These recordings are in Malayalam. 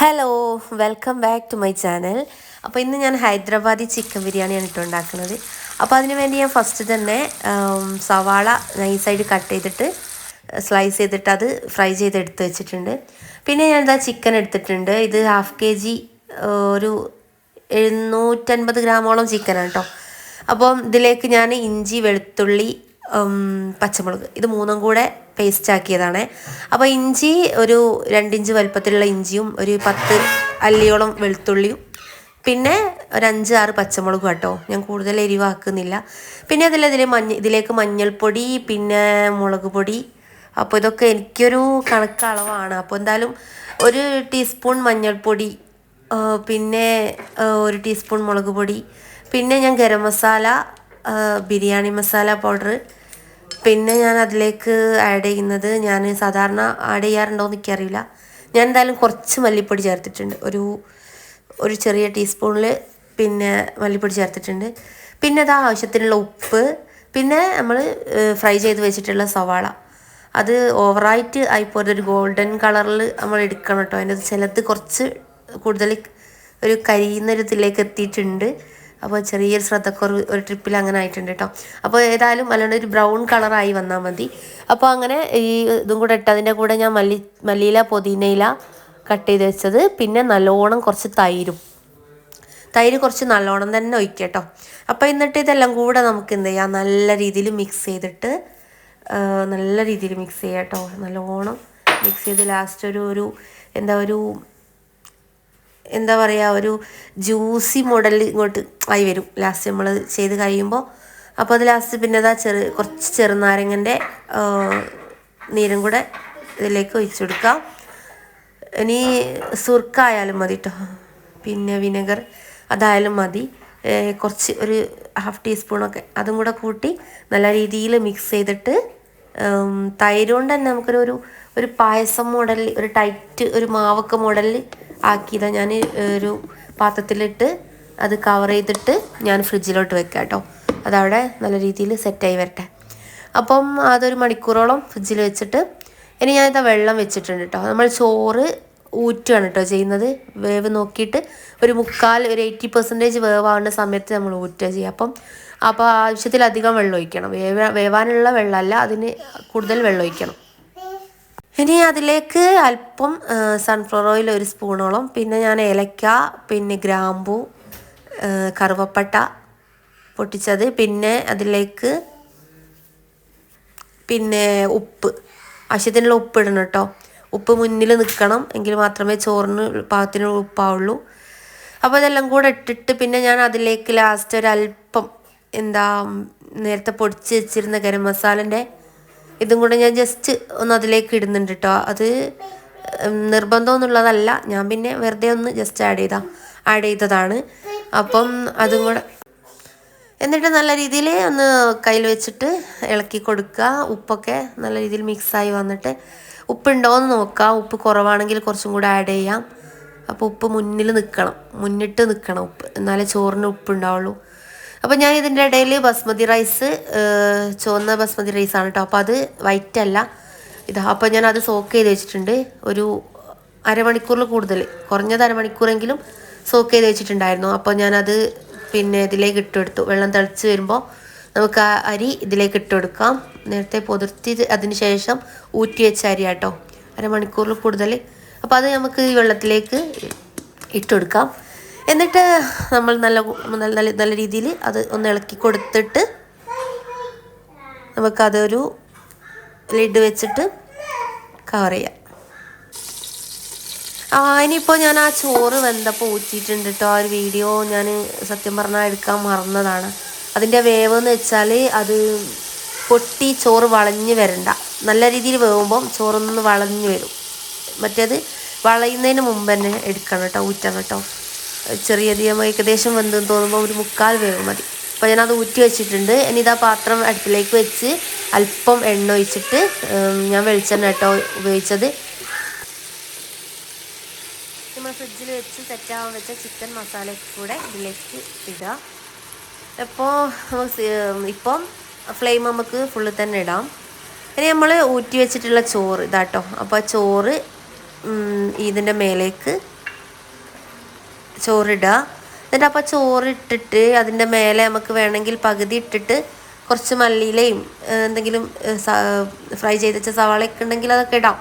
Hello welcome back to my channel. അപ്പോൾ ഇന്ന് ഞാൻ ഹൈദരാബാദി ചിക്കൻ ബിരിയാണിയാണ് ഉണ്ടാക്കുന്നത്. അപ്പോൾ അതിന് വേണ്ടി ഞാൻ ഫസ്റ്റ് തന്നെ സവാള നൈസായിട്ട് കട്ട് ചെയ്തിട്ട് സ്ലൈസ് ചെയ്തിട്ട് അത് ഫ്രൈ ചെയ്തെടുത്ത് വെച്ചിട്ടുണ്ട്. പിന്നെ ഞാൻ ഇതാ ചിക്കൻ എടുത്തിട്ടുണ്ട്. ഇത് ഹാഫ് kg ഒരു 750 ഗ്രാമോളം ചിക്കനാണ് കേട്ടോ. അപ്പം ഇതിലേക്ക് ഞാൻ ഇഞ്ചി, വെളുത്തുള്ളി, പച്ചമുളക് ഇത് മൂന്നും കൂടെ പേസ്റ്റ് ആക്കിയതാണ്. അപ്പോൾ ഇഞ്ചി ഒരു 2 ഇഞ്ച് വലുപ്പത്തിലുള്ള ഇഞ്ചിയും ഒരു 10 അല്ലിയോളം വെളുത്തുള്ളിയും പിന്നെ ഒരു 5-6 പച്ചമുളകും കേട്ടോ. ഞാൻ കൂടുതൽ എരിവാക്കുന്നില്ല. പിന്നെ ഇതിലേക്ക് മഞ്ഞൾപ്പൊടി, പിന്നെ മുളക് പൊടി. അപ്പോൾ ഇതൊക്കെ എനിക്കൊരു കണക്കളവാണ്. അപ്പോൾ എന്തായാലും 1 ടീസ്പൂൺ മഞ്ഞൾപ്പൊടി, പിന്നെ 1 ടീസ്പൂൺ മുളക് പൊടി, പിന്നെ ഞാൻ ഗരം മസാല, ബിരിയാണി മസാല പൗഡർ, പിന്നെ ഞാൻ അതിലേക്ക് ആഡ് ചെയ്യുന്നത് ഞാൻ സാധാരണ ആഡ് ചെയ്യാറുണ്ടോ എന്ന് എനിക്കറിയില്ല. ഞാൻ എന്തായാലും കുറച്ച് മല്ലിപ്പൊടി ചേർത്തിട്ടുണ്ട്. ഒരു ചെറിയ ടീസ്പൂണിൽ പിന്നെ മല്ലിപ്പൊടി ചേർത്തിട്ടുണ്ട്. പിന്നെ അത് ആവശ്യത്തിനുള്ള ഉപ്പ്, പിന്നെ നമ്മൾ ഫ്രൈ ചെയ്ത് വെച്ചിട്ടുള്ള സവാള. അത് ഓവറായിട്ട് ആയിപ്പോയത് ഒരു ഗോൾഡൻ കളറിൽ നമ്മൾ എടുക്കണം കേട്ടോ. അതിൻ്റെ ചിലത് കുറച്ച് കൂടുതൽ ഒരു കരിയുന്നൊരു ഇതിലേക്ക് എത്തിയിട്ടുണ്ട്. അപ്പോൾ ചെറിയൊരു ശ്രദ്ധക്കുറവ് ഒരു ട്രിപ്പിൽ അങ്ങനെ ആയിട്ടുണ്ട് കേട്ടോ. അപ്പോൾ ഏതായാലും അല്ലാണ്ട് ഒരു ബ്രൗൺ കളറായി വന്നാൽ മതി. അപ്പോൾ അങ്ങനെ ഈ ഇതും കൂടെ ഇട്ട് അതിൻ്റെ കൂടെ ഞാൻ മല്ലിയില, പുതിനയില കട്ട് ചെയ്ത് വെച്ചത്, പിന്നെ നല്ലോണം കുറച്ച് തൈര് കുറച്ച് നല്ലോണം തന്നെ ഒഴിക്കുക കേട്ടോ. അപ്പോൾ എന്നിട്ട് ഇതെല്ലാം കൂടെ നമുക്ക് എന്ത് ചെയ്യാം, നല്ല രീതിയിൽ മിക്സ് ചെയ്തിട്ട് ചെയ്യാം കേട്ടോ. നല്ലോണം മിക്സ് ചെയ്ത് ലാസ്റ്റ് എന്താ പറയുക, ഒരു ജ്യൂസി മോഡലിൽ ഇങ്ങോട്ട് ആയി വരും ലാസ്റ്റ് നമ്മൾ ചെയ്ത് കഴിയുമ്പോൾ. അപ്പോൾ അത് ലാസ്റ്റ് പിന്നെ കുറച്ച് ചെറുനാരങ്ങൻ്റെ നീരും കൂടെ ഇതിലേക്ക് ഒഴിച്ചു കൊടുക്കാം. ഇനി സുർക്ക ആയാലും മതി കേട്ടോ, പിന്നെ വിനെഗർ അതായാലും മതി. കുറച്ച് ഒരു 1/2 ടീസ്പൂണൊക്കെ അതും കൂടെ കൂട്ടി നല്ല രീതിയിൽ മിക്സ് ചെയ്തിട്ട് തൈര് കൊണ്ട് തന്നെ ഒരു പായസം മോഡലിൽ, ഒരു ടൈറ്റ് ഒരു മാവൊക്കെ മോഡലിൽ ആക്കിയതാണ്. ഞാൻ ഒരു പാത്രത്തിലിട്ട് അത് കവർ ചെയ്തിട്ട് ഞാൻ ഫ്രിഡ്ജിലോട്ട് വെക്കാം കേട്ടോ. അതവിടെ നല്ല രീതിയിൽ സെറ്റായി വരട്ടെ. അപ്പം അതൊരു മണിക്കൂറോളം ഫ്രിഡ്ജിൽ വെച്ചിട്ട് ഇനി ഞാനിതാ വെള്ളം വെച്ചിട്ടുണ്ട് കേട്ടോ. നമ്മൾ ചോറ് ഊറ്റുകയാണ് കേട്ടോ ചെയ്യുന്നത്. വേവ് നോക്കിയിട്ട് ഒരു 80% വേവാവേണ്ട സമയത്ത് നമ്മൾ ഊറ്റുക ചെയ്യുക. അപ്പോൾ ആവശ്യത്തിലധികം വെള്ളം ഒഴിക്കണം. വേവാനുള്ള വെള്ളമല്ല, അതിന് കൂടുതൽ വെള്ളം ഒഴിക്കണം. ഇനി അതിലേക്ക് അല്പം സൺഫ്ലവർ ഓയിൽ 1 സ്പൂണോളം, പിന്നെ ഞാൻ ഏലക്ക, പിന്നെ ഗ്രാമ്പൂ, കറുവപ്പട്ട പൊട്ടിച്ചത്, പിന്നെ അതിലേക്ക് പിന്നെ ഉപ്പ്, ആവശ്യത്തിനുള്ള ഉപ്പ് ഇടണം കേട്ടോ. ഉപ്പ് മുന്നിൽ നിൽക്കണം, എങ്കിൽ മാത്രമേ ചോറിന് പാകത്തിന് ഉപ്പാവുള്ളൂ. അപ്പോൾ ഇതെല്ലാം കൂടെ ഇട്ടിട്ട് പിന്നെ ഞാൻ അതിലേക്ക് ലാസ്റ്റ് ഒരല്പം നേരത്തെ പൊടിച്ച് വെച്ചിരുന്ന ഗരം മസാലൻ്റെ ഇതും കൂടെ ഞാൻ ജസ്റ്റ് ഒന്ന് അതിലേക്ക് ഇടുന്നുണ്ട് കേട്ടോ. അത് നിർബന്ധമൊന്നുള്ളതല്ല, ഞാൻ പിന്നെ വെറുതെ ഒന്ന് ജസ്റ്റ് ആഡ് ചെയ്തതാണ്. അപ്പം അതും കൂടെ എന്നിട്ട് നല്ല രീതിയിൽ ഒന്ന് കയ്യിൽ വെച്ചിട്ട് ഇളക്കി കൊടുക്കുക. ഉപ്പൊക്കെ നല്ല രീതിയിൽ മിക്സായി വന്നിട്ട് ഉപ്പുണ്ടോ എന്ന് നോക്കുക. ഉപ്പ് കുറവാണെങ്കിൽ കുറച്ചും കൂടെ ആഡ് ചെയ്യാം. അപ്പോൾ ഉപ്പ് മുന്നിട്ട് നിൽക്കണം ഉപ്പ്, എന്നാലേ ചോറിന് ഉപ്പ് ഉണ്ടാവുള്ളൂ. അപ്പോൾ ഞാൻ ഇതിൻ്റെ ഇടയിൽ ബസ്മതി റൈസ്, ചുവന്ന ബസ്മതി റൈസാണ് കേട്ടോ. അപ്പോൾ അത് വൈറ്റ് അല്ല അപ്പോൾ ഞാൻ അത് സോക്ക് ചെയ്ത് വെച്ചിട്ടുണ്ട്. ഒരു അരമണിക്കൂറിൽ കൂടുതൽ, കുറഞ്ഞത് അരമണിക്കൂറെങ്കിലും സോക്ക് ചെയ്ത് വെച്ചിട്ടുണ്ടായിരുന്നു. അപ്പോൾ ഞാനത് പിന്നെ ഇതിലേക്ക് ഇട്ടെടുത്തു. വെള്ളം തിളച്ച് വരുമ്പോൾ നമുക്ക് ആ അരി ഇതിലേക്ക് ഇട്ടെടുക്കാം. നേരത്തെ പൊതിർത്തി അതിന് ശേഷം ഊറ്റി വെച്ച അരി കേട്ടോ, അരമണിക്കൂറിൽ കൂടുതൽ. അപ്പോൾ അത് നമുക്ക് ഈ വെള്ളത്തിലേക്ക് ഇട്ടെടുക്കാം. എന്നിട്ട് നമ്മൾ നല്ല രീതിയിൽ അത് ഒന്ന് ഇളക്കി കൊടുത്തിട്ട് നമുക്കതൊരു ലിഡ് വെച്ചിട്ട് കവർ ചെയ്യാം. ഇനിയിപ്പോൾ ഞാൻ ആ ചോറ് വെന്തപ്പോൾ ഊറ്റിയിട്ടുണ്ട് കേട്ടോ. ആ ഒരു വീഡിയോ ഞാൻ സത്യം പറഞ്ഞാൽ എടുക്കാൻ മറന്നതാണ്. അതിൻ്റെ വേവെന്ന് വെച്ചാൽ അത് പൊട്ടി ചോറ് വളഞ്ഞ് വരണ്ട. നല്ല രീതിയിൽ വേവുമ്പം ചോറൊന്ന് വളഞ്ഞ് വരും. മറ്റേത് വളയുന്നതിന് മുമ്പ് തന്നെ എടുക്കണം കേട്ടോ, ഊറ്റണം കേട്ടോ. ചെറിയധികം ഏകദേശം വെന്തെന്ന് തോന്നുമ്പോൾ ഒരു 1/4 വേവ് മതി. അപ്പോൾ ഞാനത് ഊറ്റി വെച്ചിട്ടുണ്ട്. ഇനി ഇതാ പാത്രം അടുപ്പിലേക്ക് വെച്ച് അല്പം എണ്ണ ഒഴിച്ചിട്ട്, ഞാൻ വെളിച്ചെണ്ണ കേട്ടോ ഉപയോഗിച്ചത്. നമ്മൾ ഫ്രിഡ്ജിൽ വെച്ച് സെറ്റാകാൻ വെച്ച ചിക്കൻ മസാല കൂടെ ഇതിലേക്ക് ഇടുക. ഇപ്പം ഫ്ലെയിം നമുക്ക് ഫുള്ള് തന്നെ ഇടാം. ഇനി നമ്മൾ ഊറ്റി വെച്ചിട്ടുള്ള ചോറ് ഇതാട്ടോ. അപ്പോൾ ആ ചോറ് ഇതിൻ്റെ മേലേക്ക് ചോറിടുക. എന്നിട്ട് അപ്പോൾ ചോറിട്ടിട്ട് അതിൻ്റെ മേലെ നമുക്ക് വേണമെങ്കിൽ പകുതി ഇട്ടിട്ട് കുറച്ച് മല്ലിയിലയും എന്തെങ്കിലും ഫ്രൈ ചെയ്ത് വെച്ച സവാളയൊക്കെ ഉണ്ടെങ്കിൽ അതൊക്കെ ഇടാം.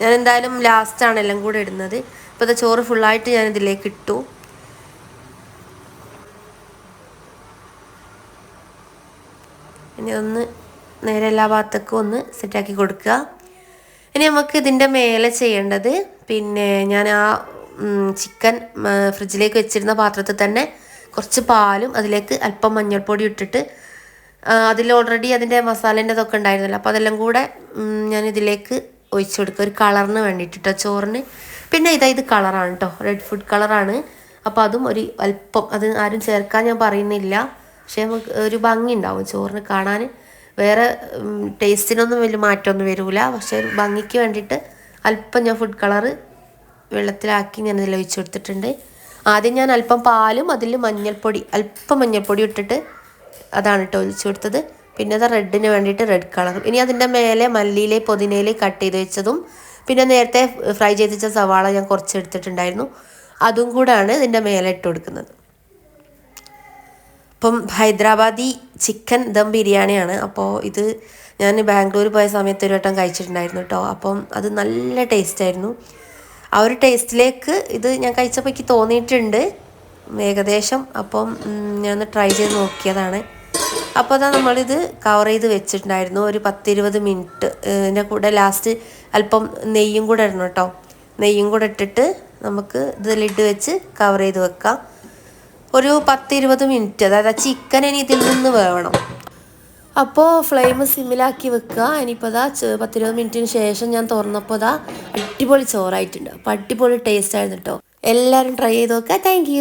ഞാൻ എന്തായാലും ലാസ്റ്റാണ് എല്ലാം കൂടെ ഇടുന്നത്. അപ്പോൾ അത് ചോറ് ഫുള്ളായിട്ട് ഞാൻ ഇതിലേക്ക് ഇട്ടു. ഇനി ഒന്ന് നേരെ എല്ലാ ഭാഗത്തേക്കും ഒന്ന് സെറ്റാക്കി കൊടുക്കുക. ഇനി നമുക്ക് ഇതിൻ്റെ മേലെ ചെയ്യേണ്ടത്, പിന്നെ ഞാൻ ആ ചിക്കൻ ഫ്രിഡ്ജിലേക്ക് വെച്ചിരുന്ന പാത്രത്തിൽ തന്നെ കുറച്ച് പാലും അതിലേക്ക് അല്പം മഞ്ഞൾപ്പൊടി ഇട്ടിട്ട്, അതിൽ ഓൾറെഡി അതിൻ്റെ മസാലേൻ്റെ ഇതൊക്കെ ഉണ്ടായിരുന്നല്ലോ, അപ്പോൾ അതെല്ലാം കൂടെ ഞാൻ ഇതിലേക്ക് ഒഴിച്ചു കൊടുക്കുക ഒരു കളറിന് വേണ്ടിയിട്ടോ ചോറിന്. പിന്നെ ഇത് കളറാണ് കേട്ടോ, റെഡ് ഫുഡ് കളറാണ്. അപ്പോൾ അതും ഒരു അല്പം, അത് ആരും ചേർക്കാൻ ഞാൻ പറയുന്നില്ല, പക്ഷേ നമുക്ക് ഒരു ഭംഗി ഉണ്ടാവും ചോറിന് കാണാൻ. വേറെ ടേസ്റ്റിനൊന്നും വലിയ മാറ്റമൊന്നും വരില്ല, പക്ഷേ ഒരു ഭംഗിക്ക് വേണ്ടിയിട്ട് അല്പം ഞാൻ ഫുഡ് കളറ് വെള്ളത്തിലാക്കി ഞാൻ ഇതിൽ ഒഴിച്ചു കൊടുത്തിട്ടുണ്ട്. ആദ്യം ഞാൻ അല്പം പാലും അതിൽ അല്പം മഞ്ഞൾപ്പൊടി ഇട്ടിട്ട് അതാണ് കേട്ടോ ഒഴിച്ചു കൊടുത്തത്. പിന്നെ അത് റെഡിന് വേണ്ടിയിട്ട് റെഡ് കളറും. ഇനി അതിൻ്റെ മേലെ മല്ലിയില പുതിനയില കട്ട് ചെയ്ത് വെച്ചതും, പിന്നെ നേരത്തെ ഫ്രൈ ചെയ്ത് വെച്ച സവാള ഞാൻ കുറച്ച് എടുത്തിട്ടുണ്ടായിരുന്നു, അതും കൂടാണ് ഇതിൻ്റെ മേലെ ഇട്ട് കൊടുക്കുന്നത്. അപ്പം ഹൈദരാബാദി ചിക്കൻ ദം ബിരിയാണിയാണ്. അപ്പോൾ ഇത് ഞാൻ ബാംഗ്ലൂർ പോയ സമയത്ത് ഒരു വട്ടം കഴിച്ചിട്ടുണ്ടായിരുന്നു കേട്ടോ. അപ്പം അത് നല്ല ടേസ്റ്റായിരുന്നു. ആ ഒരു ടേസ്റ്റിലേക്ക് ഇത് ഞാൻ കഴിച്ചപ്പോൾ എനിക്ക് തോന്നിയിട്ടുണ്ട് ഏകദേശം. അപ്പം ഞാൻ ട്രൈ ചെയ്ത് നോക്കിയതാണ്. അപ്പോൾ അതാ നമ്മളിത് കവർ ചെയ്ത് വെച്ചിട്ടുണ്ടായിരുന്നു ഒരു 10-20 മിനിറ്റ്. ഇതിൻ്റെ കൂടെ ലാസ്റ്റ് അല്പം നെയ്യും കൂടെ ഇടണം കേട്ടോ. നെയ്യും കൂടെ ഇട്ടിട്ട് നമുക്ക് ഇത് ലിഡ് വെച്ച് കവർ ചെയ്ത് വെക്കാം ഒരു 10-20 മിനിറ്റ്. അതായത് ചിക്കൻ ഇനി ഇതിൽ നിന്ന് വേവണം. അപ്പോൾ ഫ്ലെയിം സിമ്മിലാക്കി വെക്കുക. ഇനിയിപ്പോൾ അതാ 10-20 മിനിറ്റിന് ശേഷം ഞാൻ തുറന്നപ്പോൾ അതാ അടിപൊളി ചോറായിട്ടുണ്ട്. അപ്പോൾ അടിപൊളി ടേസ്റ്റ് ആയിരുന്നു കേട്ടോ. എല്ലാവരും ട്രൈ ചെയ്ത് നോക്കുക. Thank you.